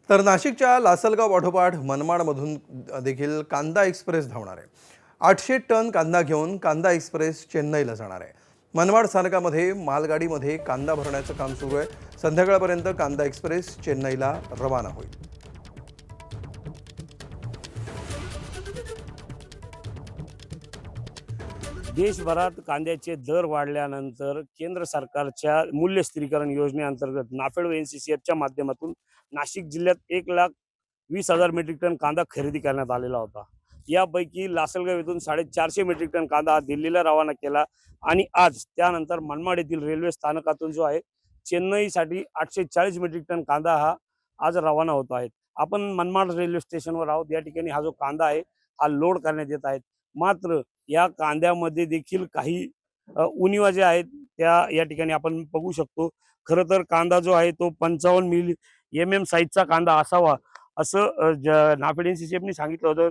तर नाशिकच्या लासलगाव पाठोपाठ मनमाडमधून देखील कांदा एक्सप्रेस धावणार आहे। 800 टन कांदा घेऊन कांदा एक्सप्रेस चेन्नईला जाणार आहे। मनमाड स्थानकामध्ये मालगाडीमध्ये कांदा भरण्याचं काम सुरू आहे। संध्याकाळपर्यंत कांदा एक्सप्रेस चेन्नईला रवाना होईल। देशभरात कांद्याचे दर वाढल्यानंतर केंद्र सरकारच्या मूल्य स्थिरीकरण योजनेअंतर्गत नाफेड व एनसीसीएफच्या माध्यमातून नाशिक जिल्ह्यात 1,20,000 मेट्रिक टन कांदा खरेदी करण्यात आलेला होता। यापैकी लासलगाव येथून 450 मेट्रिक टन कांदा हा दिल्लीला रवाना केला आणि आज त्यानंतर मनमाड येथील रेल्वे स्थानकातून जो आहे चेन्नईसाठी 840 मेट्रिक टन कांदा हा आज रवाना होत आहे। आपण मनमाड रेल्वे स्टेशनवर आहोत। या ठिकाणी हा जो कांदा आहे हा लोड करण्यात येत आहे। मात्र या कांद्यामध्ये देखील काही उणिवा ज्या आहेत त्या या ठिकाणी आपण बघू शकतो। खरं तर कांदा जो आहे तो 55 mm साईजचा कांदा असावा असं नाफेड एनसीसीएफने सांगितलं होतं।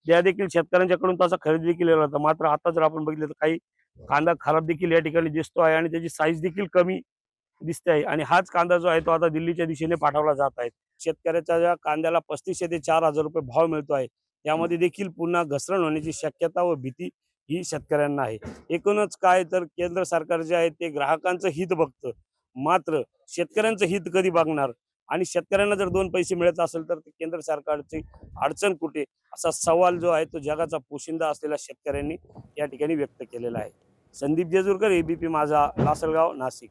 त्या देखील शेतकऱ्यांच्याकडून त्याचा खरेदी देखील केला होता। मात्र आता जर आपण बघितलं तर काही कांदा खराब देखील या ठिकाणी दिसतो आहे आणि त्याची साईज देखील कमी दिसते आहे आणि हाच कांदा जो आहे तो आता दिल्लीच्या दिशेने पाठवला जात आहे। शेतकऱ्याच्या ज्या कांद्याला 3500 ते 4000 रुपये भाव मिळतो आहे त्यामध्ये देखील पुन्हा घसरण होण्याची शक्यता व भीती ही शेतकऱ्यांना आहे। एकूणच काय तर केंद्र सरकार जे आहे ते ग्राहकांचं हित बघतं, मात्र शेतकऱ्यांचं हित कधी बघणार आणि शेतकऱ्यांना जर 2 पैसे मिळत असेल तर केंद्र सरकारची अडचण कुठे असा सवाल जो आहे तो जगाचा पोशिंदा असलेल्या शेतकऱ्यांनी या ठिकाणी व्यक्त केलेला आहे। संदीप जेजूरकर, एबीपी माझा, लासलगाव, नाशिक।